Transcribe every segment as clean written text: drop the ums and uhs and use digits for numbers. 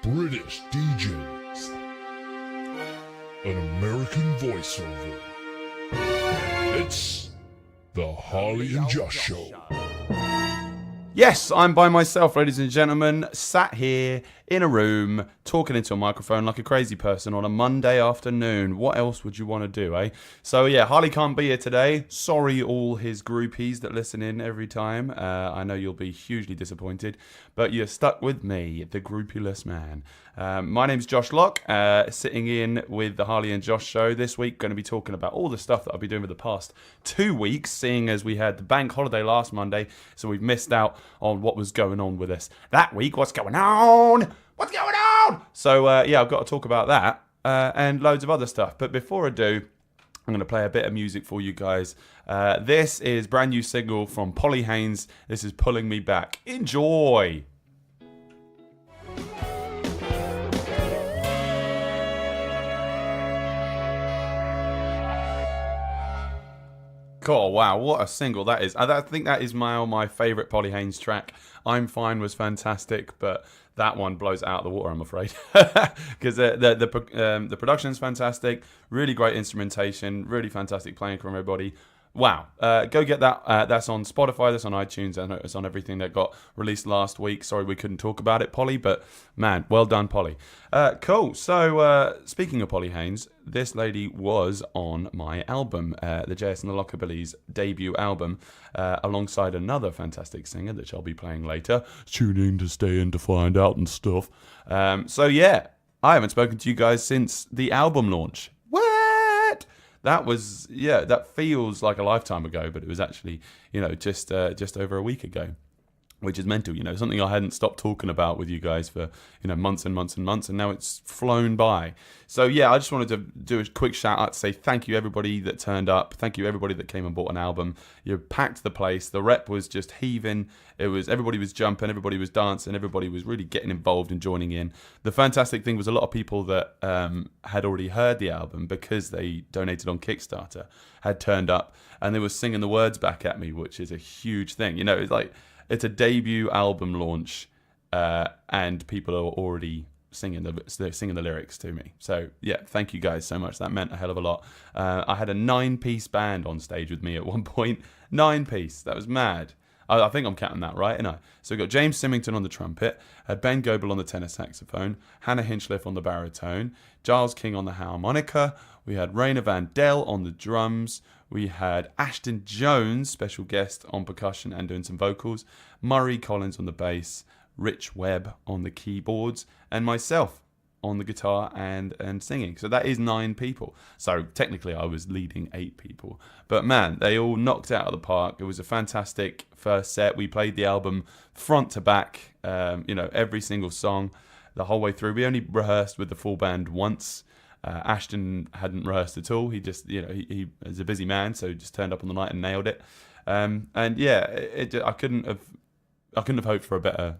British DJs, an American voiceover. It's the Harley and Josh Show. Yes, I'm by myself, ladies and gentlemen, sat here in a room, talking into a microphone like a crazy person on a Monday afternoon. What else would you want to do, eh? So yeah, Harley can't be here today. Sorry, all his groupies that listen in every time. I know you'll be hugely disappointed, but you're stuck with me, the groupieless man. My name's Josh Locke, sitting in with the Harley and Josh Show this week. Going to be talking about all the stuff that I've been doing for the past 2 weeks, seeing as we had the bank holiday last Monday, so we've missed out on what was going on with us that week. What's going on? What's going on? So yeah, I've got to talk about that and loads of other stuff. But before I do, I'm going to play a bit of music for you guys. This is brand new single from Polly Haynes. This is Pulling Me Back. Enjoy. God, wow, what a single that is. I think that is my favourite Polly Haynes track. I'm Fine was fantastic, but that one blows it out of the water, I'm afraid. Because the production is fantastic, really great instrumentation, really fantastic playing from everybody. Wow. Go get that. That's on Spotify, that's on iTunes, and it's on everything that got released last week. Sorry we couldn't talk about it, Polly, but man, well done, Polly. Cool. So, speaking of Polly Haynes, this lady was on my album, the JS and the Lockerbillies debut album, alongside another fantastic singer that I'll be playing later. Tune in to stay in to find out and stuff. So, yeah, I haven't spoken to you guys since the album launch. That was, yeah, that feels like a lifetime ago, but it was actually, just over a week ago, which is mental, something I hadn't stopped talking about with you guys for, months and months and months, and now it's flown by. So, yeah, I just wanted to do a quick shout out to say thank you, everybody that turned up. Thank you, everybody that came and bought an album. You packed the place. The rep was just heaving. Everybody was jumping, everybody was dancing, everybody was really getting involved and joining in. The fantastic thing was a lot of people that had already heard the album because they donated on Kickstarter had turned up and they were singing the words back at me, which is a huge thing. It's like, it's a debut album launch, and people are already singing the lyrics to me. So yeah, thank you guys so much. That meant a hell of a lot. I had a 9-piece band on stage with me at one point. 9-piece. That was mad. I think I'm counting that right, innit? So we've got James Symington on the trumpet, Ben Goebel on the tenor saxophone, Hannah Hinchliffe on the baritone, Giles King on the harmonica, we had Rayna Vandel on the drums, we had Ashton Jones, special guest, on percussion and doing some vocals, Murray Collins on the bass, Rich Webb on the keyboards, and myself on the guitar and singing. So that is 9 people. So technically I was leading 8 people. But man, they all knocked it out of the park. It was a fantastic first set. We played the album front to back, every single song the whole way through. We only rehearsed with the full band once. Ashton hadn't rehearsed at all. He just, he is a busy man, so he just turned up on the night and nailed it. And yeah, I couldn't have hoped for a better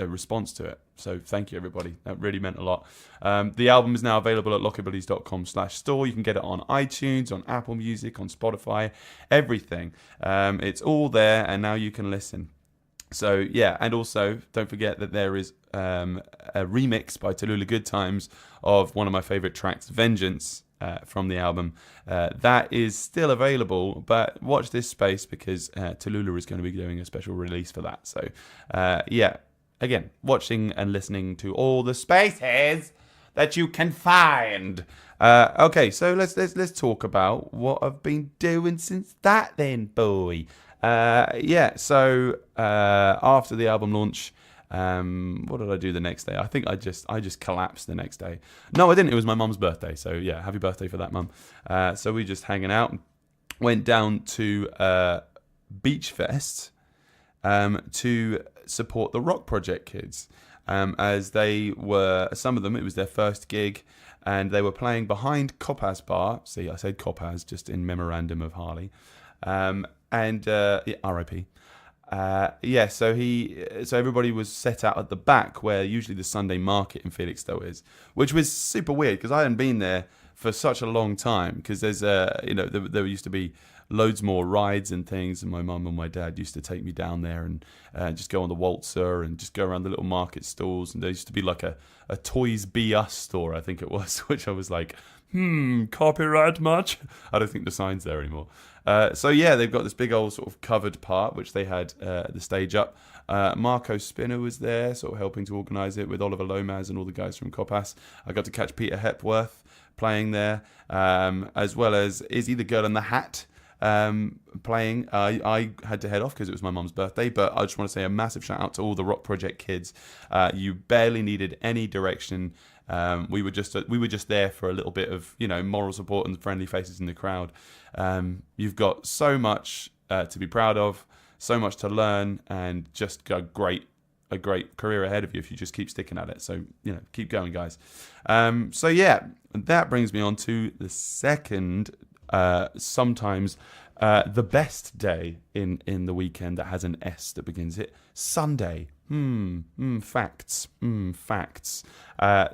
response to it. So thank you, everybody. That really meant a lot. The album is now available at lockerbillies.com/store. You can get it on iTunes, on Apple Music, on Spotify, everything. It's all there, and now you can listen. So yeah, and also don't forget that there is a remix by Tallulah Goodtimes of one of my favorite tracks, Vengeance, from the album. That is still available, but watch this space because Tallulah is going to be doing a special release for that. So yeah, again, watching and listening to all the spaces that you can find. Okay, so let's talk about what I've been doing since that then, boy. Yeah, so after the album launch, what did I do the next day? I think I just collapsed the next day. No, I didn't. It was my mum's birthday. So yeah, happy birthday for that, mum. So we just hanging out. Went down to Beach Fest to support the Rock Project kids, as they were, some of them, it was their first gig, and they were playing behind Copaz Bar. See, I said Copaz just in memorandum of Harley. And R.I.P. So everybody was set out at the back where usually the Sunday market in Felixstowe is, which was super weird because I hadn't been there for such a long time. Because there's there used to be loads more rides and things. And my mum and my dad used to take me down there and just go on the waltzer and just go around the little market stalls. And there used to be like a Toys B Us store, I think it was, which I was like, copyright much? I don't think the sign's there anymore. So yeah, they've got this big old sort of covered part, which they had the stage up. Marco Spinner was there, sort of helping to organise it with Oliver Lomas and all the guys from Copas. I got to catch Peter Hepworth playing there, as well as Izzy the Girl in the Hat playing. I had to head off because it was my mum's birthday, but I just want to say a massive shout out to all the Rock Project kids. You barely needed any direction. We were just there for a little bit of, you know, moral support and friendly faces in the crowd. You've got so much to be proud of, so much to learn, and just a great career ahead of you if you just keep sticking at it. So, you know, keep going, guys. So yeah, that brings me on to the second, sometimes the best day in the weekend that has an S that begins it. Sunday. Facts. Facts.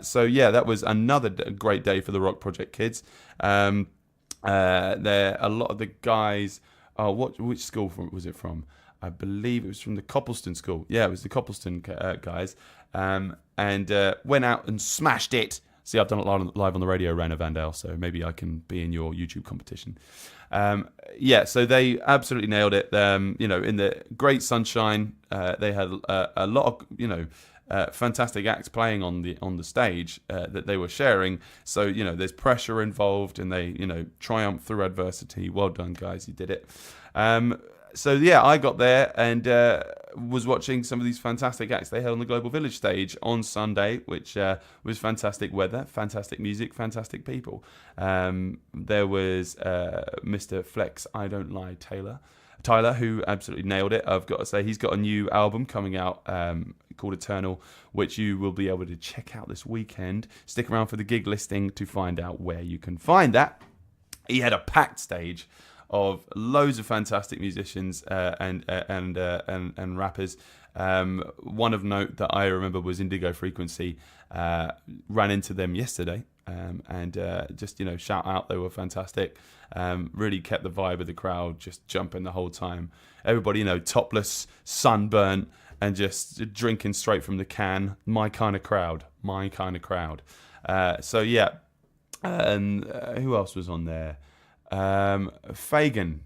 So yeah, that was another great day for the Rock Project kids. There, a lot of the guys. Oh, which school was it from? I believe it was from the Coppleston school. Yeah, it was the Coppleston guys. And went out and smashed it. See, I've done it live on the radio, Rayna Vandel, so maybe I can be in your YouTube competition. Yeah, so they absolutely nailed it. You know, in the great sunshine, they had a lot of, you know, fantastic acts playing on the stage that they were sharing. So, you know, there's pressure involved, and they, you know, triumph through adversity. Well done, guys, you did it. So yeah, I got there and was watching some of these fantastic acts they had on the Global Village stage on Sunday, which was fantastic weather, fantastic music, fantastic people. There was Mr. Flexx, xidontlie Tyler, who absolutely nailed it. I've got to say, he's got a new album coming out called Eternal, which you will be able to check out this weekend. Stick around for the gig listing to find out where you can find that. He had a packed stage of loads of fantastic musicians and rappers. One of note that I remember was Indigo Frequency. Ran into them yesterday, and just, you know, shout out, they were fantastic. Really kept the vibe of the crowd, just jumping the whole time. Everybody, you know, topless, sunburnt, and just drinking straight from the can. My kind of crowd. So yeah, and who else was on there? Fagin,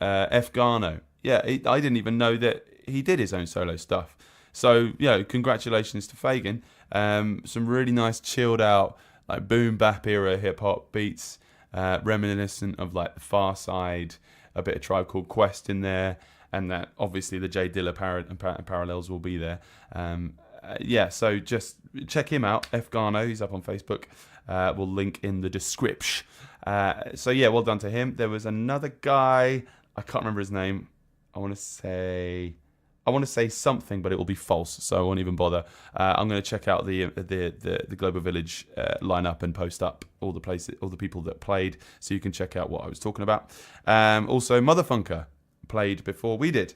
Eff Ghano. Yeah, I didn't even know that he did his own solo stuff. So, you know, congratulations to Fagin. Some really nice chilled out, like boom bap era hip hop beats, reminiscent of like the Far Side, a bit of Tribe Called Quest in there, and that obviously the J Dilla parallels will be there. Yeah, so just check him out, Eff Ghano. He's up on Facebook. We'll link in the description. So yeah, well done to him. There was another guy, I can't remember his name. I want to say something, but it will be false, so I won't even bother. I'm going to check out the Global Village lineup and post up all the people that played, so you can check out what I was talking about. Also, Mohterfvnker played before we did,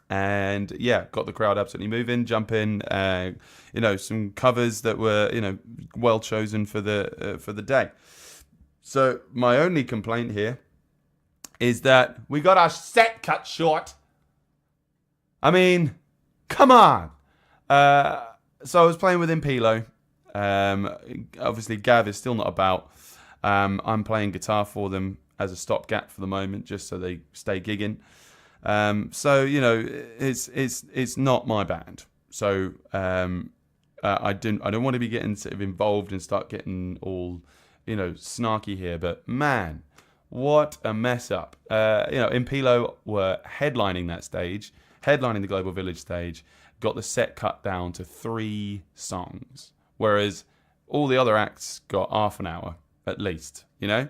and yeah, got the crowd absolutely moving, jumping. You know, some covers that were, you know, well chosen for the day. So my only complaint here is that we got our set cut short. I mean, come on. So I was playing with Impilo. Obviously, Gav is still not about. I'm playing guitar for them as a stopgap for the moment, just so they stay gigging. So, you know, it's not my band. So I don't want to be getting sort of involved and start getting all, you know, snarky here. But man, what a mess up. You know, Impilo were headlining that stage, headlining the Global Village stage, got the set cut down to 3 songs, whereas all the other acts got half an hour at least, you know?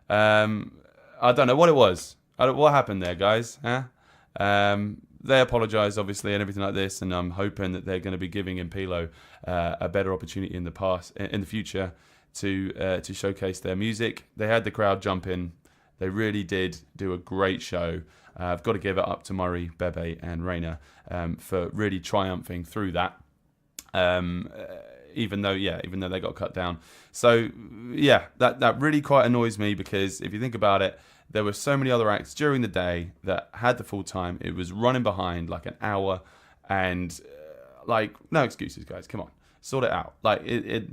I don't know what it was. What happened there, guys? Huh? They apologise, obviously, and everything like this, and I'm hoping that they're going to be giving Impilo a better opportunity in the future to showcase their music. They had the crowd jump in. They really did do a great show. I've got to give it up to Murray, Bebe, and Rayna for really triumphing through that. Even though they got cut down. So yeah, that really quite annoys me, because if you think about it, there were so many other acts during the day that had the full time. It was running behind like an hour, and like, no excuses, guys. Come on, sort it out. Like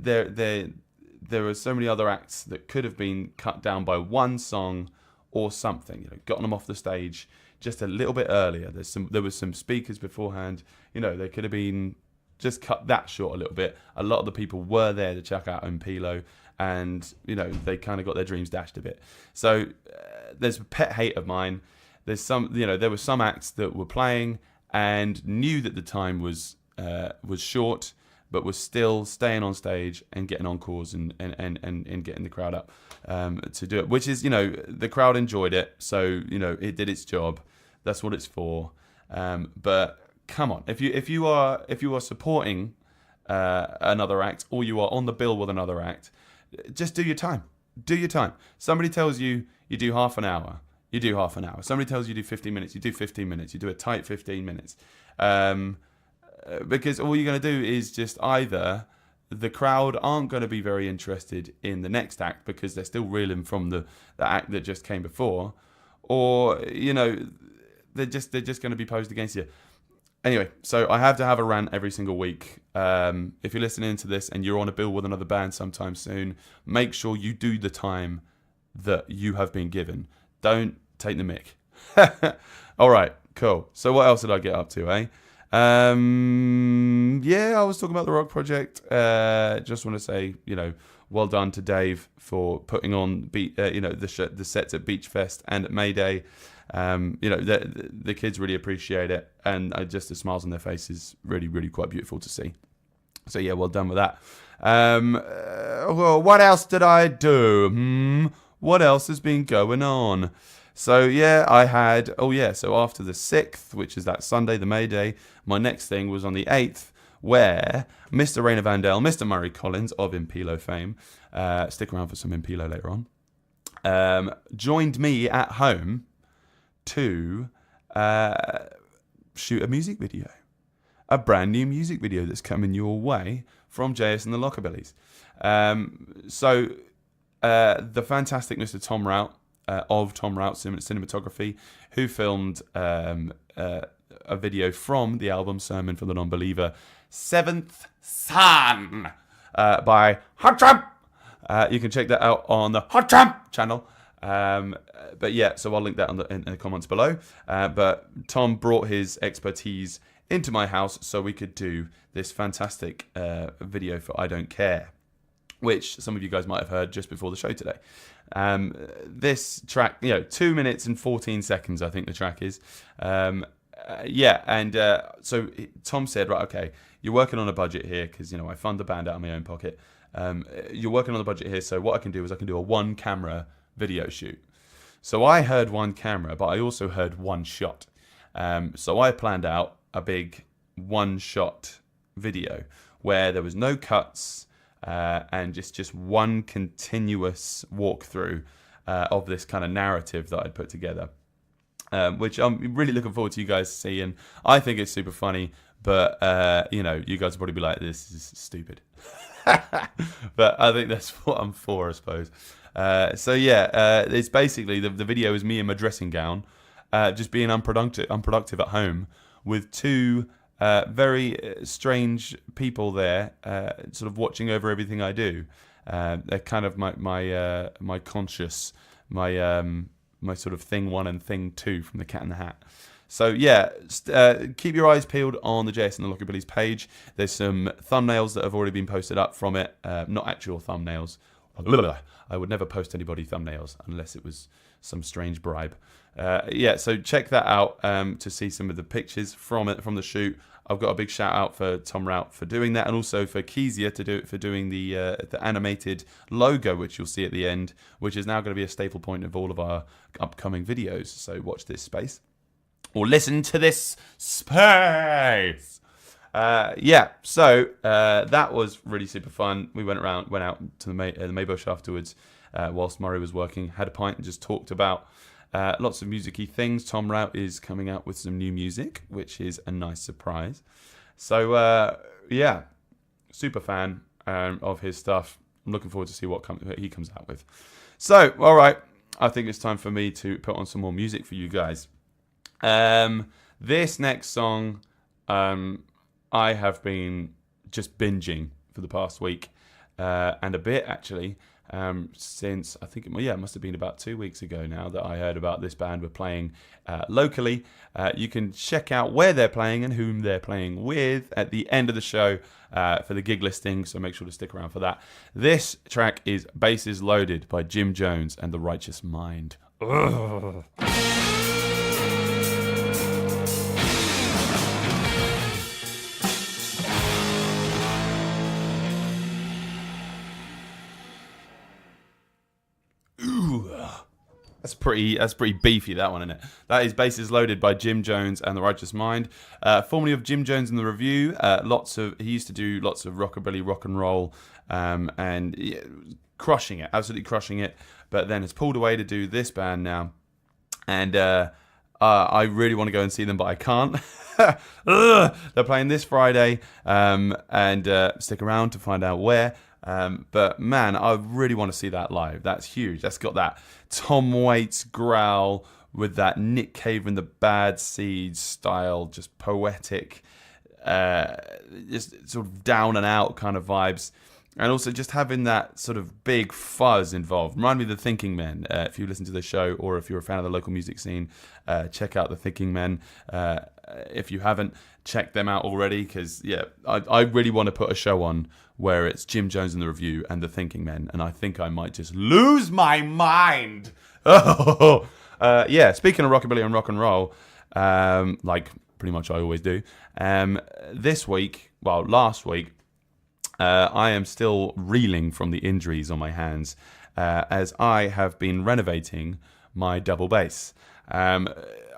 there were so many other acts that could have been cut down by one song or something. You know, gotten them off the stage just a little bit earlier. There was some speakers beforehand. You know, they could have been just cut that short a little bit. A lot of the people were there to check out Impilo, and you know, they kind of got their dreams dashed a bit. So there's a pet hate of mine. There's some, you know, there were some acts that were playing and knew that the time was short, but was still staying on stage and getting encores and getting the crowd up to do it. Which is, you know, the crowd enjoyed it, so you know, it did its job. That's what it's for. But come on, if you are supporting another act, or you are on the bill with another act, just do your time. Do your time. Somebody tells you do half an hour, you do half an hour. Somebody tells you do 15 minutes, you do 15 minutes. You do a tight 15 minutes. Because all you're going to do is just either the crowd aren't going to be very interested in the next act because they're still reeling from the act that just came before, or you know, they're just going to be posed against you. Anyway, so I have to have a rant every single week. If you're listening to this and you're on a bill with another band sometime soon, make sure you do the time that you have been given. Don't take the mick. All right, cool. So what else did I get up to, eh? Yeah, I was talking about the Rock Project. Just want to say, you know, well done to Dave for putting on the sets at Beach Fest and at Mayday. You know, the kids really appreciate it, and the smiles on their faces really, really quite beautiful to see. So yeah, well done with that. Well, what else did I do? What else has been going on? So yeah, I had, so after the 6th, which is that Sunday, the May Day, my next thing was on the 8th, where Mr. Rayna Vandel, Mr. Murray Collins of Impilo fame, stick around for some Impilo later on, joined me at home to shoot a music video. A brand new music video that's coming your way from JS and the Lockerbillies. So the fantastic Mr. Tom Rout, of Tom Rout Cinematography, who filmed a video from the album Sermon for the Non-Believer, Seventh Son, by Hot Tramp. You can check that out on the Hot Tramp channel. But yeah, so I'll link that in the comments below. But Tom brought his expertise into my house so we could do this fantastic video for I Don't Care, which some of you guys might have heard just before the show today. This track, 2 minutes and 14 seconds, I think the track is. So Tom said, right, okay, you're working on a budget here because, I fund the band out of my own pocket. You're working on the budget here, so what I can do is I can do a one-camera video shoot. So I heard one camera, but I also heard one shot. So I planned out a big one-shot video where there was no cuts, and just one continuous walkthrough of this kind of narrative that I'd put together, which I'm really looking forward to you guys seeing. I think it's super funny, but you guys will probably be like, this is stupid. But I think that's what I'm for, I suppose. It's basically the video is me in my dressing gown, just being unproductive at home with two very strange people there, sort of watching over everything I do. They're kind of my conscious, my sort of thing one and thing two from the Cat in the Hat. So yeah, keep your eyes peeled on the JS and the Lockerbillies page. There's some thumbnails that have already been posted up from it, not actual thumbnails. I would never post anybody thumbnails unless it was some strange bribe. So check that out to see some of the pictures from the shoot. I've got a big shout out for Tom Rout for doing that, and also for Kezia for doing the animated logo, which you'll see at the end, which is now going to be a staple point of all of our upcoming videos. So watch this space, or listen to this space. So that was really super fun. We went out to the Maybush afterwards, whilst Murray was working, had a pint and just talked about lots of music-y things. Tom Rout is coming out with some new music, which is a nice surprise. So super fan of his stuff. I'm looking forward to see what he comes out with. So, all right, I think it's time for me to put on some more music for you guys. This next song, I have been just binging for the past week, and a bit actually, since I think it must have been about 2 weeks ago now that I heard about this band were playing locally. You can check out where they're playing and whom they're playing with at the end of the show for the gig listing, so make sure to stick around for that. This track is Bases Loaded by Jim Jones and the Righteous Mind. Ugh. That's pretty beefy, that one, isn't it? That is Bases Loaded by Jim Jones and the Righteous Mind. Formerly of Jim Jones and the Review. He used to do lots of rockabilly, rock and roll, and crushing it, absolutely crushing it. But then has pulled away to do this band now, and I really want to go and see them, but I can't. They're playing this Friday, and stick around to find out where. But man, I really want to see that live. That's huge. That's got that Tom Waits growl with that Nick Cave and the Bad Seeds style, just poetic, just sort of down and out kind of vibes. And also just having that sort of big fuzz involved. Remind me of the Thinking Men. If you listen to the show or if you're a fan of the local music scene, check out the Thinking Men. If you haven't, check them out already, because I really want to put a show on where it's Jim Jones in the Review and the Thinking Men, and I think I might just lose my mind. Speaking of rockabilly and rock and roll, like pretty much I always do, last week, I am still reeling from the injuries on my hands, as I have been renovating my double bass.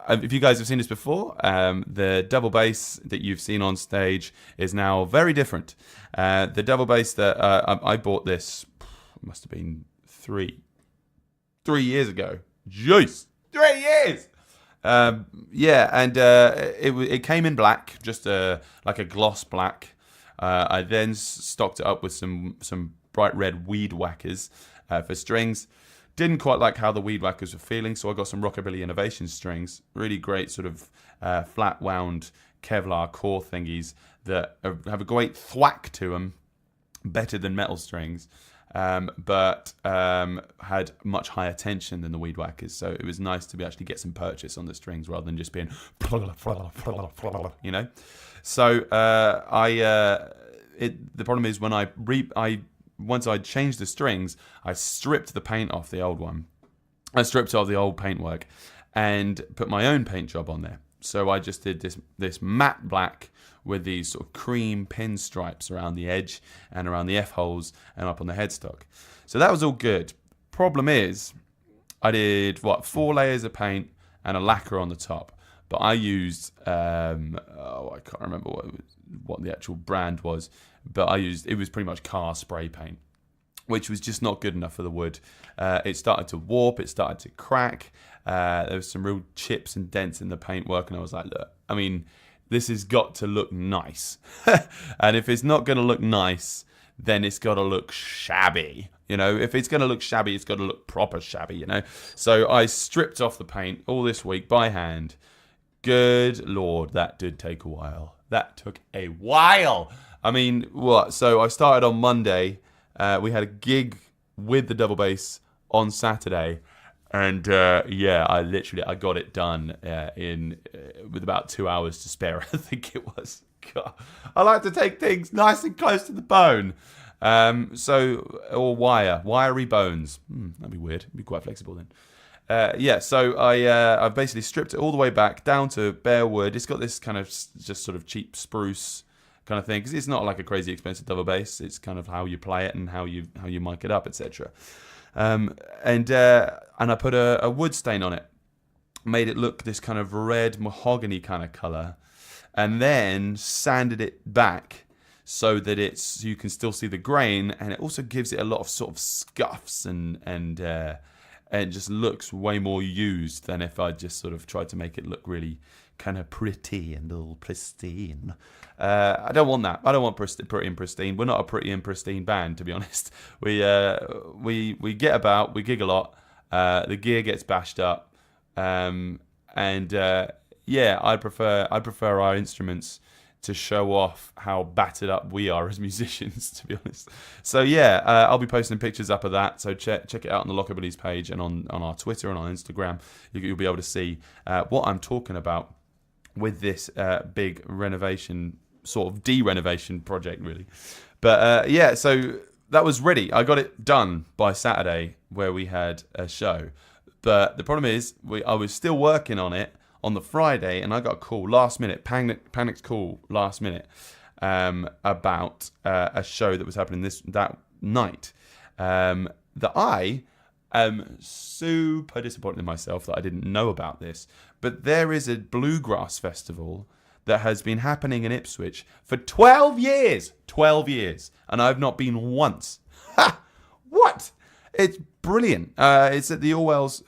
If you guys have seen this before, the double bass that you've seen on stage is now very different. The double bass that I bought this, must have been three years ago. Jeez, 3 years! It came in black, just like a gloss black. I then stocked it up with some bright red weed whackers for strings. Didn't quite like how the weed whackers were feeling, so I got some Rockabilly Innovation strings. Really great sort of flat wound Kevlar core thingies that have a great thwack to them, better than metal strings, but had much higher tension than the weed whackers. So it was nice to actually get some purchase on the strings rather than just being, you know. So the problem is when once I changed the strings, I stripped the paint off the old one. I stripped off the old paintwork and put my own paint job on there. So I just did this matte black with these sort of cream pinstripes around the edge and around the F-holes and up on the headstock. So that was all good. Problem is, I did, 4 layers of paint and a lacquer on the top. But I used, I can't remember what the actual brand was, but it was pretty much car spray paint, which was just not good enough for the wood. It started to warp, it started to crack. There was some real chips and dents in the paintwork, and I was like, look, I mean, this has got to look nice. And if it's not going to look nice, then it's got to look shabby. You know, if it's going to look shabby, it's got to look proper shabby, you know. So I stripped off the paint all this week by hand. Good Lord, that did take a while. That took a while. I mean, what? So I started on Monday. We had a gig with the double bass on Saturday. And I got it done with about 2 hours to spare, I think it was. God. I like to take things nice and close to the bone. Or wiry bones. That'd be weird. It'd be quite flexible then. So I basically stripped it all the way back down to bare wood. It's got this kind of just sort of cheap spruce kind of thing, because it's not like a crazy expensive double bass. It's kind of how you play it and how you mic it up, etc. And I put a wood stain on it, made it look this kind of red mahogany kind of color, and then sanded it back so that you can still see the grain, and it also gives it a lot of sort of scuffs and it just looks way more used than if I just sort of tried to make it look really kind of pretty and all pristine. I don't want that. I don't want pretty and pristine. We're not a pretty and pristine band, to be honest. We get about, we gig a lot, The gear gets bashed up, and I prefer our instruments to show off how battered up we are as musicians, to be honest. So I'll be posting pictures up of that. So check it out on the Lockerbillies page and on our Twitter and on Instagram. You'll be able to see what I'm talking about with this big renovation, sort of de-renovation project, really. But so that was ready. I got it done by Saturday, where we had a show. But the problem is, I was still working on it on the Friday, and I got a call last minute, panicked call last minute, about a show that was happening that night. That I am super disappointed in myself that I didn't know about this. But there is a bluegrass festival that has been happening in Ipswich for 12 years. 12 years. And I've not been once. Ha! What? It's brilliant. It's at the Orwell's,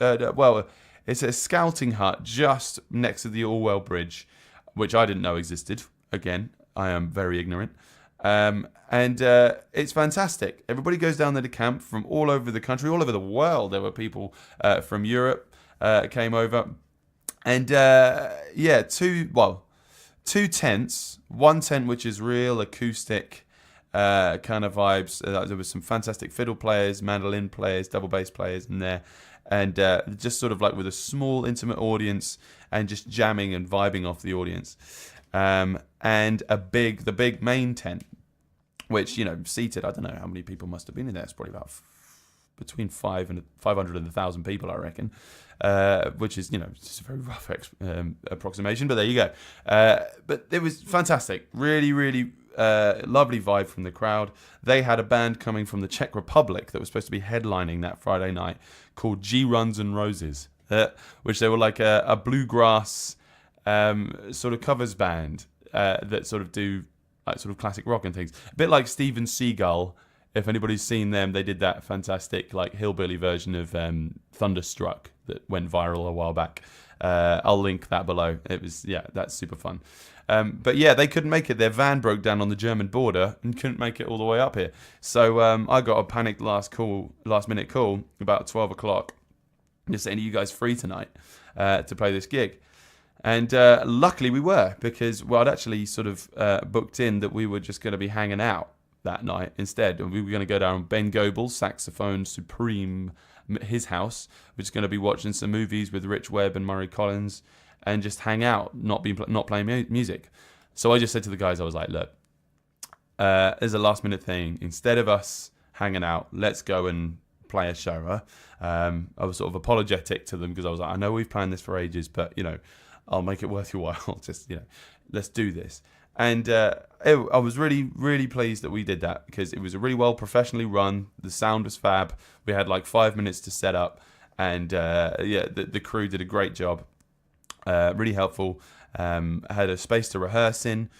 it's a scouting hut just next to the Orwell Bridge, which I didn't know existed. Again, I am very ignorant. And it's fantastic. Everybody goes down there to camp from all over the country, all over the world. There were people from Europe came over. And two tents. One tent which is real acoustic kind of vibes. There was some fantastic fiddle players, mandolin players, double bass players in there. And just sort of like with a small intimate audience and just jamming and vibing off the audience. And the big main tent, which, seated, I don't know how many people must have been in there. It's probably about between 500 and 1,000 people, I reckon. Which is, just a very rough approximation, but there you go. But it was fantastic. Really, really lovely vibe from the crowd. They had a band coming from the Czech Republic that was supposed to be headlining that Friday night called G Runs and Roses, which they were like a bluegrass sort of covers band that sort of do like sort of classic rock and things. A bit like Steven Seagal. If anybody's seen them, they did that fantastic like hillbilly version of Thunderstruck that went viral a while back. I'll link that below. It was, that's super fun. But they couldn't make it. Their van broke down on the German border and couldn't make it all the way up here. So I got a panicked last minute call about 12 o'clock, just saying, are you guys free tonight to play this gig? And luckily we were, because I'd actually sort of booked in that we were just going to be hanging out that night instead. We were going to go down Ben Goebel's Saxophone Supreme, his house. We're just going to be watching some movies with Rich Webb and Murray Collins and just hang out, not playing music. So I just said to the guys, I was like, look, there's a last minute thing. Instead of us hanging out, let's go and play a show. I was sort of apologetic to them because I was like, I know we've planned this for ages, but, I'll make it worth your while. Just, let's do this. And I was really, really pleased that we did that, because it was a really well professionally run. The sound was fab. We had like 5 minutes to set up, and the crew did a great job. Really helpful. Had a space to rehearse in.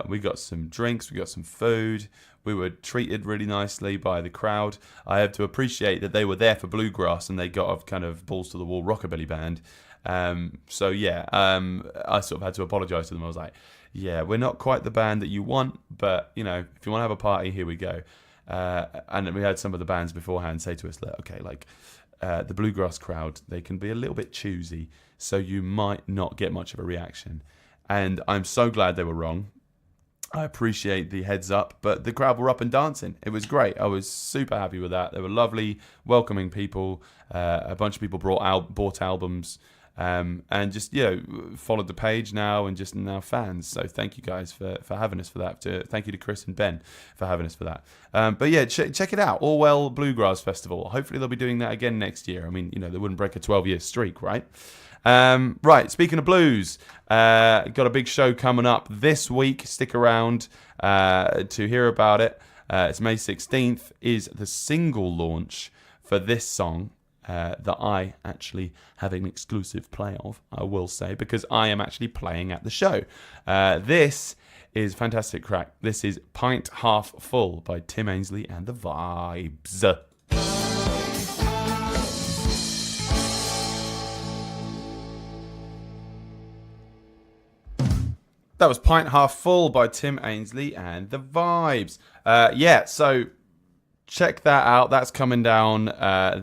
We got some drinks. We got some food. We were treated really nicely by the crowd. I have to appreciate that they were there for bluegrass and they got a kind of balls to the wall rockabilly band. I sort of had to apologise to them. I was like, we're not quite the band that you want, but, if you want to have a party, here we go. And we had some of the bands beforehand say to us, look, okay, like the bluegrass crowd, they can be a little bit choosy, so you might not get much of a reaction. And I'm so glad they were wrong. I appreciate the heads up, but the crowd were up and dancing. It was great. I was super happy with that. They were lovely, welcoming people. A bunch of people bought albums. And just followed the page now and just now fans. So thank you guys for having us for that. Thank you to Chris and Ben for having us for that. Check it out, Orwell Bluegrass Festival. Hopefully they'll be doing that again next year. I mean, they wouldn't break a 12-year streak, right? Right, speaking of blues, got a big show coming up this week. Stick around to hear about it. It's May 16th is the single launch for this song. That I actually have an exclusive play of, I will say, because I am actually playing at the show. This is fantastic crack. This is Pint Half Full by Tim Ainslie and the Vibes. That was Pint Half Full by Tim Ainslie and the Vibes. So check that out. That's coming down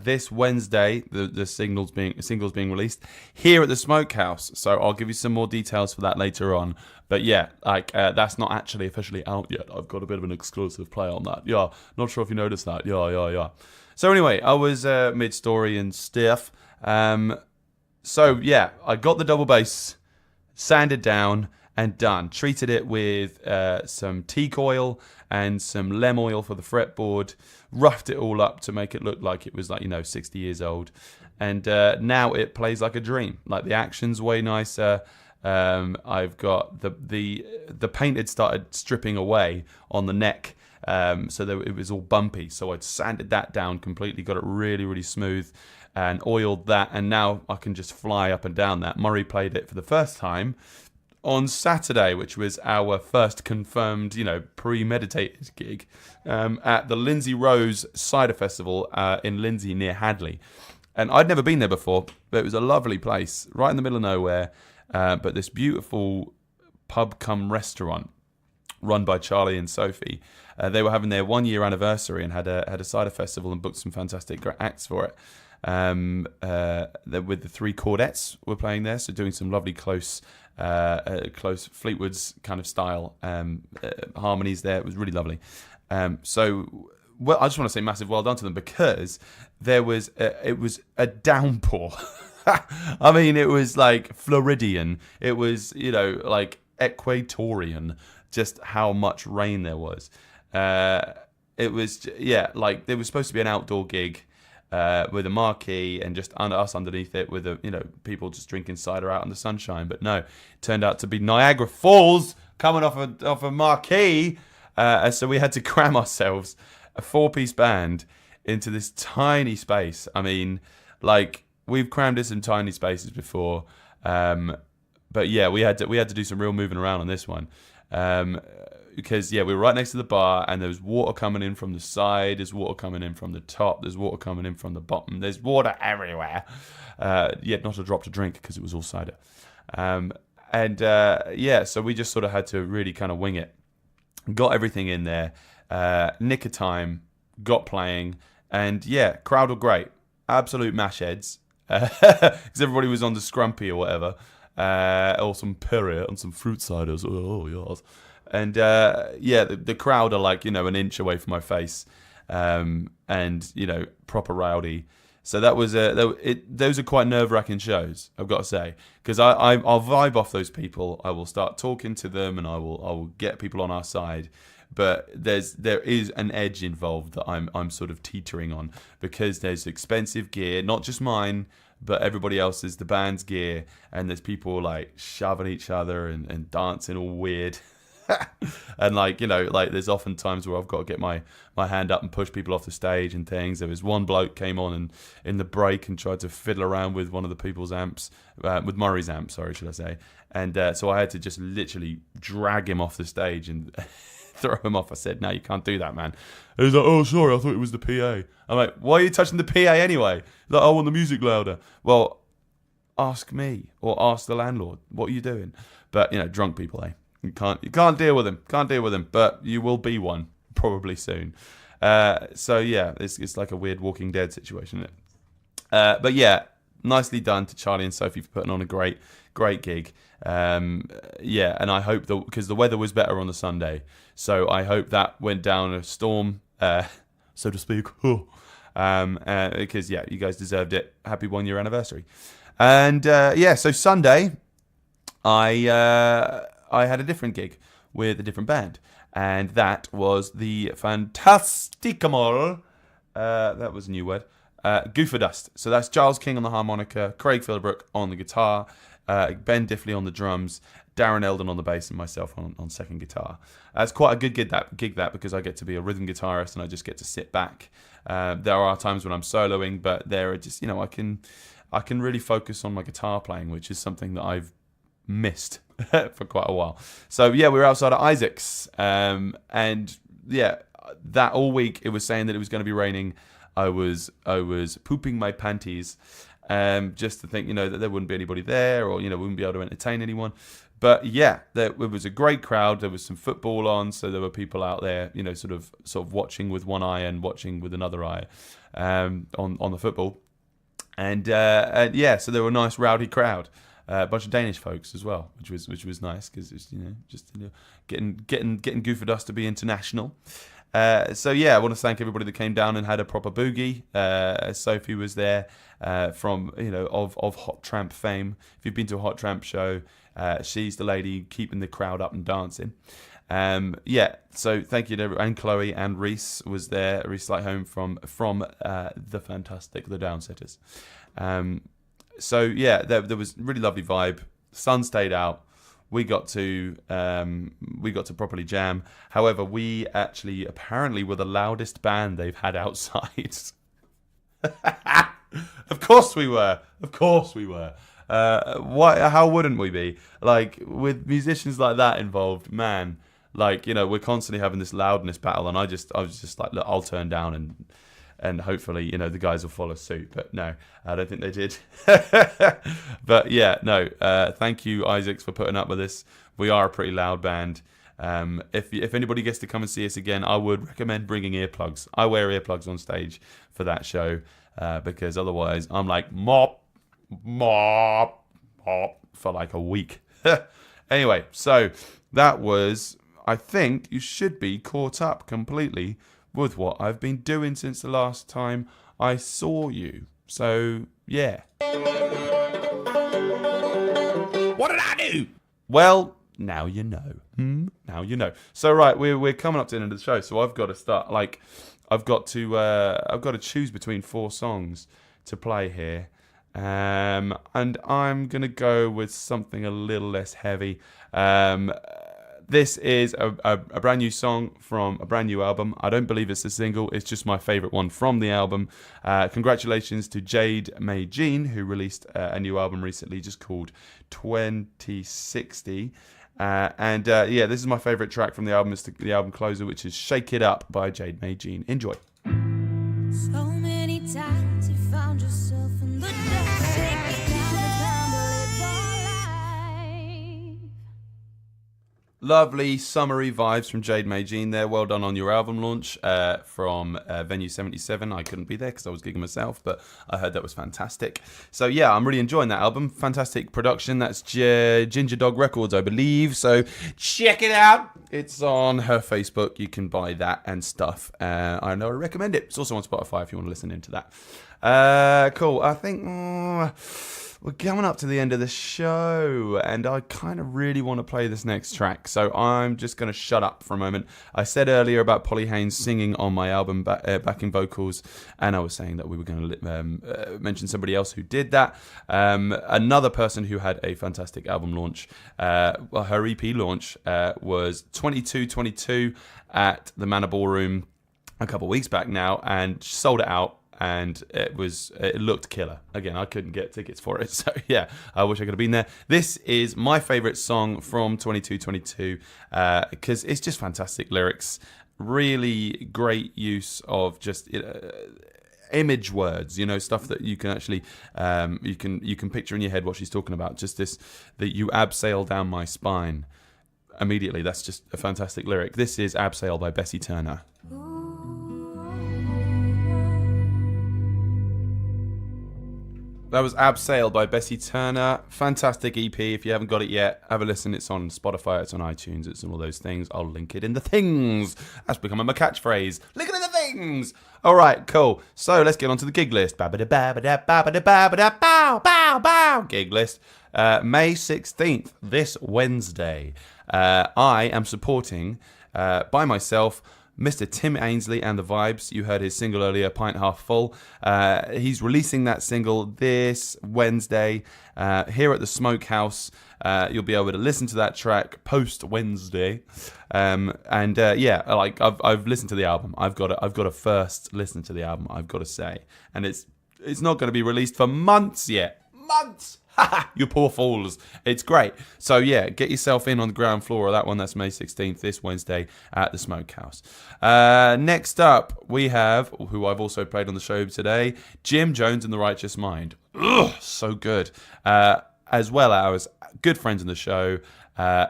this Wednesday. The singles being released here at the Smokehouse. So I'll give you some more details for that later on. But yeah, like that's not actually officially out yet. I've got a bit of an exclusive play on that. Yeah, not sure if you noticed that. Yeah. So anyway, I was mid-story and stiff. So yeah, I got the double bass sanded down and done. Treated it with some teak oil and some lem oil for the fretboard. Roughed it all up to make it look like it was 60 years old. And now it plays like a dream. Like the action's way nicer. I've got the paint had started stripping away on the neck. So that it was all bumpy. So I'd sanded that down completely, got it really, really smooth and oiled that. And now I can just fly up and down that. Murray played it for the first time on Saturday, which was our first confirmed, premeditated gig at the Lindsey Rose Cider Festival in Lindsey near Hadley. And I'd never been there before, but it was a lovely place right in the middle of nowhere. But this beautiful pub cum restaurant run by Charlie and Sophie. They were having their 1 year anniversary and had a cider festival and booked some fantastic acts for it. With the three Chordettes were playing there, so doing some lovely close Fleetwood's kind of style harmonies there. It was really lovely. So I just want to say massive well done to them because it was a downpour. I mean, it was like Floridian. It was like Equatorian. Just how much rain there was. It was like there was supposed to be an outdoor gig. With a marquee and just us underneath it with people just drinking cider out in the sunshine. But no, it turned out to be Niagara Falls coming off a marquee. So we had to cram ourselves, a 4-piece band, into this tiny space. I mean, like we've crammed in some tiny spaces before. But yeah, we had to do some real moving around on this one. Because we were right next to the bar and there was water coming in from the side, there's water coming in from the top, there's water coming in from the bottom, there's water everywhere. Yet not a drop to drink because it was all cider. So we just sort of had to really kind of wing it. Got everything in there, nick of time, got playing, and crowd were great. Absolute mash heads. Because everybody was on the scrumpy or whatever. Or some Perrier and some fruit ciders. Oh, yes. And the crowd are like an inch away from my face, and proper rowdy. So that was those are quite nerve-wracking shows, I've got to say, because I'll vibe off those people. I will start talking to them, and I will get people on our side. But there is an edge involved that I'm sort of teetering on because there's expensive gear, not just mine, but everybody else's, the band's gear, and there's people like shoving each other and dancing all weird. And there's often times where I've got to get my hand up and push people off the stage and things. There was one bloke came on and in the break and tried to fiddle around with one of the people's amps, with Murray's amp, sorry, should I say. And so I had to just literally drag him off the stage and throw him off. I said, no, you can't do that, man. He was like, oh, sorry, I thought it was the PA. I'm like, why are you touching the PA anyway? He's like, I want the music louder. Well, ask me or ask the landlord. What are you doing? But, drunk people, eh? You can't deal with them. Can't deal with them. But you will be one probably soon. It's like a weird Walking Dead situation, isn't it? But yeah, nicely done to Charlie and Sophie for putting on a great gig. And I hope because the weather was better on the Sunday, so I hope that went down a storm, so to speak. Because you guys deserved it. Happy 1 year anniversary. And so Sunday, I had a different gig with a different band, and that was the Fantasticamal. That was a new word. Goofer Dust. So that's Giles King on the harmonica, Craig Philbrook on the guitar, Ben Diffley on the drums, Darren Eldon on the bass, and myself on second guitar. It's quite a good gig that because I get to be a rhythm guitarist and I just get to sit back. There are times when I'm soloing, but there are just I can really focus on my guitar playing, which is something that I've missed for quite a while. So we were outside at Isaac's, and that all week it was saying that it was going to be raining. I was pooping my panties, just to think that there wouldn't be anybody there, or wouldn't be able to entertain anyone. But yeah, it was a great crowd. There was some football on, so there were people out there, sort of watching with one eye and watching with another eye on the football. And yeah, so there were a nice rowdy crowd. A bunch of Danish folks as well, which was nice because it's getting Goofer Dust to be international. So yeah, I want to thank everybody that came down and had a proper boogie. Sophie was there from of Hot Tramp fame. If you've been to a Hot Tramp show, she's the lady keeping the crowd up and dancing. Yeah, so thank you to everyone. And Chloe and Reese was there. Reese Lighthome from the fantastic The Downsetters. So yeah, there was really lovely vibe. Sun stayed out. We got to properly jam. However, we actually apparently were the loudest band they've had outside. Of course we were. How wouldn't we be? Like, with musicians like that involved, man. Like, we're constantly having this loudness battle, and I was just like, look, I'll turn down and hopefully, the guys will follow suit. But no, I don't think they did. But yeah, no, thank you, Isaacs, for putting up with this. We are a pretty loud band. If anybody gets to come and see us again, I would recommend bringing earplugs. I wear earplugs on stage for that show because otherwise I'm like, mop, for like a week. Anyway, so that was, I think you should be caught up completely with what I've been doing since the last time I saw you. So, yeah. What did I do? Well, now you know. Now you know. So, right, we're coming up to the end of the show, so I've got to start, I've got to choose between 4 songs to play here. And I'm going to go with something a little less heavy. This is a brand new song from a brand new album. I don't believe it's a single. It's just my favourite one from the album. Congratulations to Jade Mayjean, who released a new album recently just called 2060. Yeah, this is my favourite track from the album. It's the album closer, which is Shake It Up by Jade Mayjean. Enjoy. So many times you found yourself in the dark. Shake it down and handle it. Lovely summery vibes from Jade Mayjean there. Well done on your album launch from Venue 77. I couldn't be there because I was gigging myself, but I heard that was fantastic. So yeah, I'm really enjoying that album. Fantastic production. That's Ginger Dog Records, I believe. So check it out. It's on her Facebook. You can buy that and stuff. I know I recommend it. It's also on Spotify if you want to listen into that. Cool. I think we're coming up to the end of the show, and I kind of really want to play this next track, so I'm just going to shut up for a moment. I said earlier about Polly Haynes singing on my album backing vocals, and I was saying that we were going to mention somebody else who did that. Another person who had a fantastic album launch, her EP launch was 2222 at the Manor Ballroom a couple of weeks back now, and sold it out. And it looked killer. Again, I couldn't get tickets for it, so yeah, I wish I could have been there. This is my favourite song from 2222 because it's just fantastic lyrics, really great use of just image words, stuff that you can actually you can picture in your head what she's talking about. Just this, that you abseil down my spine. Immediately, that's just a fantastic lyric. This is Abseil by Bessie Turner. That was Abseil by Bessie Turner. Fantastic EP. If you haven't got it yet, have a listen. It's on Spotify, it's on iTunes, it's on all those things. I'll link it in the things. That's becoming my catchphrase. Link it in the things. All right, cool. So let's get on to the gig list. Gig list. May 16th, this Wednesday. I am supporting, by myself, Mr. Tim Ainslie and the Vibes. You heard his single earlier, Pint Half Full. He's releasing that single this Wednesday here at the Smokehouse. You'll be able to listen to that track post Wednesday. Yeah, like I've listened to the album. I've got to first listen to the album, I've got to say, and it's not going to be released for months yet. Months. You poor fools. It's great. So yeah, get yourself in on the ground floor of that one. That's May 16th, this Wednesday at the Smokehouse. Next up, we have, who I've also played on the show today, Jim Jones and the Righteous Mind. Ugh, so good. As well as good friends in the show,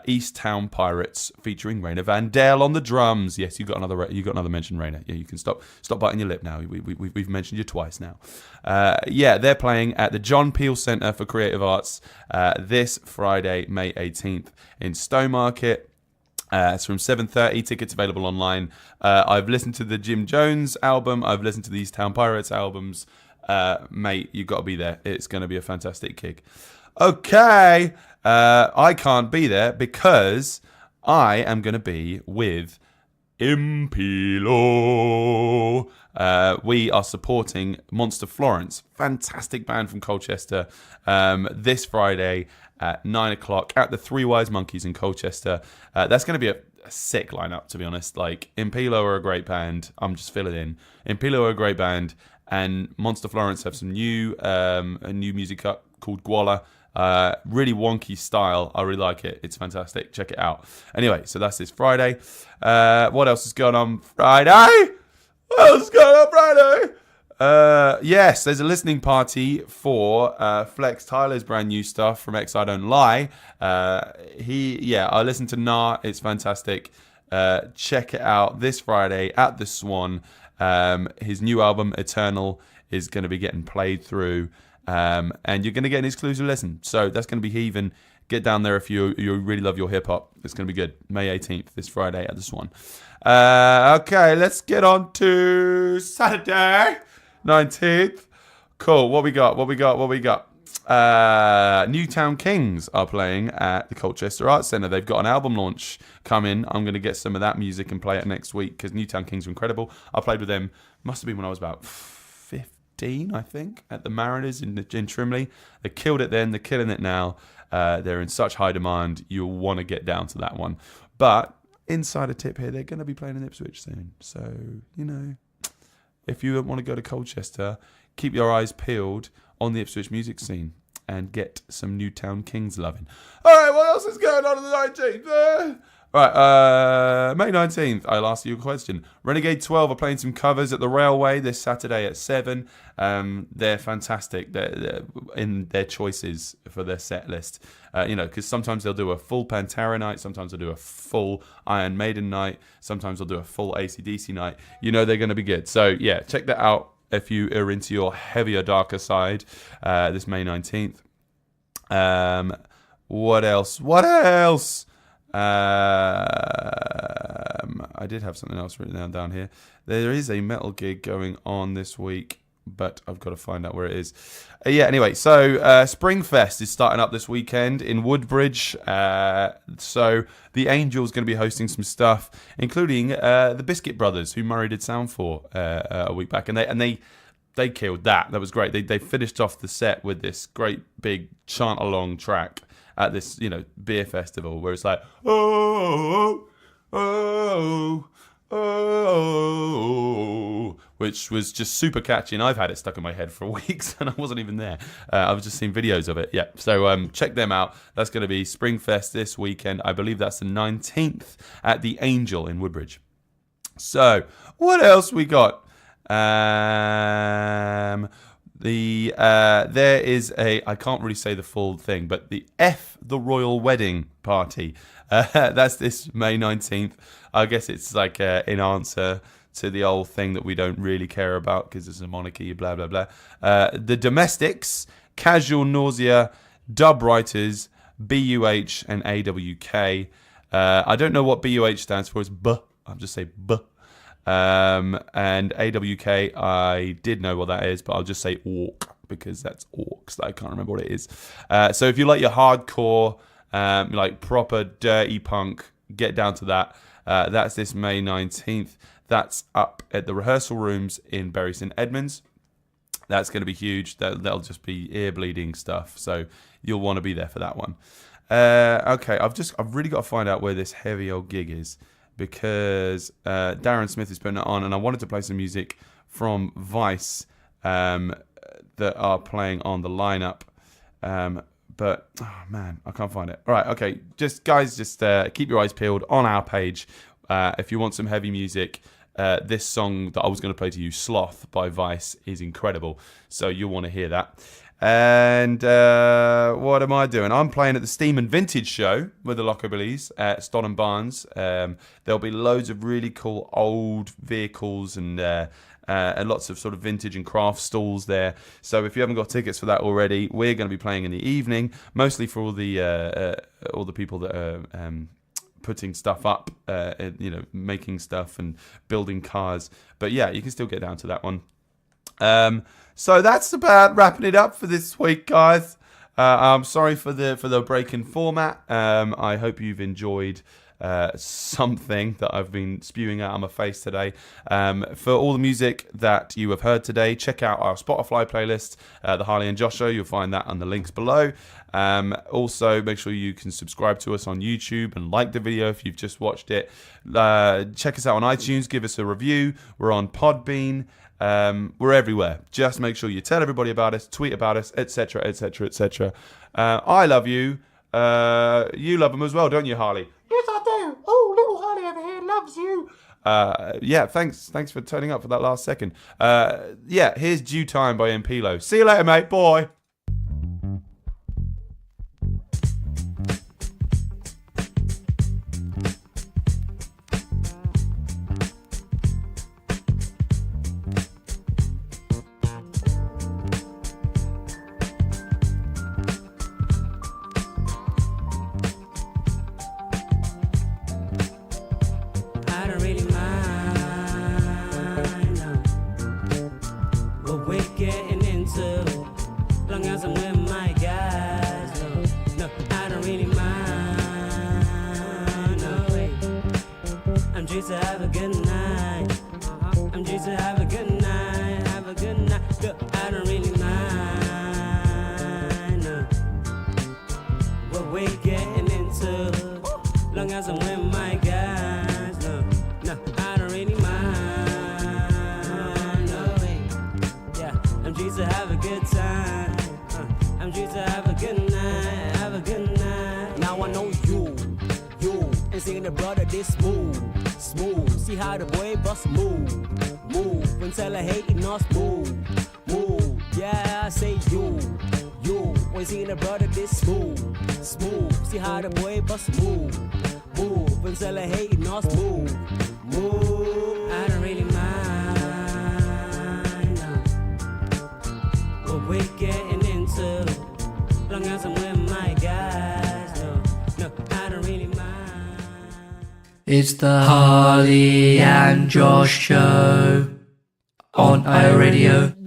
East Town Pirates featuring Rayna Vandel on the drums. Yes, you got another mention, Rayna. Yeah, you can stop biting your lip now. We've mentioned you twice now. Yeah, they're playing at the John Peel Centre for Creative Arts this Friday, May 18th in Stowmarket. It's from 7:30. Tickets available online. I've listened to the Jim Jones album. I've listened to the East Town Pirates albums. Mate, you've got to be there. It's going to be a fantastic gig. Okay. I can't be there because I am going to be with Impilo. We are supporting Monster Florence, fantastic band from Colchester, this Friday at 9 o'clock at the Three Wise Monkeys in Colchester. That's going to be a sick lineup, to be honest. Like, Impilo are a great band. I'm just filling in. Impilo are a great band, and Monster Florence have some new music up called Gwala. Really wonky style. I really like it. It's fantastic. Check it out. Anyway, so that's this Friday. What else is going on Friday? What else is going on Friday? Yes, there's a listening party for Flexx Tyler's brand new stuff from xidontlie. I listened to Nah. It's fantastic. Check it out this Friday at the Swan. His new album Eternal is going to be getting played through. And you're going to get an exclusive listen. So that's going to be heaving. Get down there if you really love your hip hop. It's going to be good. May 18th, this Friday at the Swan. Okay, let's get on to Saturday, 19th. Cool. What we got? Newtown Kings are playing at the Colchester Arts Centre. They've got an album launch coming. I'm going to get some of that music and play it next week because Newtown Kings are incredible. I played with them, must have been when I was about 15, I think, at the Mariners in Trimley. They killed it then. They're killing it now. They're in such high demand. You'll want to get down to that one. But insider tip here, they're going to be playing in Ipswich soon. So, if you want to go to Colchester, keep your eyes peeled on the Ipswich music scene and get some Newtown Kings loving. All right, what else is going on the 19th? Right, May 19th, I'll ask you a question. Renegade 12 are playing some covers at the Railway this Saturday at 7. They're fantastic. They're in their choices for their set list. Because sometimes they'll do a full Pantera night, sometimes they'll do a full Iron Maiden night, sometimes they'll do a full AC/DC night. They're going to be good. So, yeah, check that out if you are into your heavier, darker side this May 19th. What else? I did have something else written down here. There is a metal gig going on this week, but I've got to find out where it is. Anyway, so Springfest is starting up this weekend in Woodbridge. So the Angel's going to be hosting some stuff, including the Biskit Brothers, who Murray did sound for a week back, and they killed that. That was great. They finished off the set with this great big chant along track at this, beer festival where it's like, oh, oh, oh, which was just super catchy. And I've had it stuck in my head for weeks and I wasn't even there. I've just seen videos of it. Yeah. So check them out. That's going to be Springfest this weekend. I believe that's the 19th at the Angel in Woodbridge. So what else we got? There is I can't really say the full thing, but the the Royal Wedding Party. That's this May 19th. I guess it's like in answer to the old thing that we don't really care about because it's a monarchy, blah, blah, blah. The Domestics, Casual Nausea, Dub Writers, BUH, and AWK. I don't know what BUH stands for. It's B. I'll just say B. And AWK, I did know what that is, but I'll just say Orc because that's Orcs. I can't remember what it is. So if you like your hardcore, like proper dirty punk, get down to that. That's this May 19th. That's up at the rehearsal rooms in Bury St Edmunds. That's going to be huge. That'll just be ear bleeding stuff. So you'll want to be there for that one. Okay, I've really got to find out where this heavy old gig is, because Darren Smith is putting it on, and I wanted to play some music from Vice that are playing on the lineup, but oh man, I can't find it. All right, okay, just keep your eyes peeled on our page if you want some heavy music. This song that I was going to play to you, Sloth by Vice, is incredible, so you'll want to hear that. And what am I doing? I'm playing at the Steam and Vintage show with the Lockerbillies at Stodden Barnes. There'll be loads of really cool old vehicles and lots of sort of vintage and craft stalls there. So if you haven't got tickets for that already, we're going to be playing in the evening, mostly for all the people that are putting stuff up, making stuff and building cars. But yeah, you can still get down to that one. So that's about wrapping it up for this week, guys. I'm sorry for the break in format. I hope you've enjoyed something that I've been spewing out on my face today. For all the music that you have heard today, check out our Spotify playlist, The Harley and Josh Show. You'll find that on the links below. Also, make sure you can subscribe to us on YouTube and like the video if you've just watched it. Check us out on iTunes. Give us a review. We're on Podbean. We're everywhere. Just make sure you tell everybody about us, tweet about us, etc., etc., etc. I love you. You love them as well, don't you, Harley? Yes, I do. Oh, little Harley over here loves you. Yeah, thanks for turning up for that last second. Yeah, here's Due Time by Impilo. See you later, mate. Bye. It's the Harley and Josh Show on iRadio.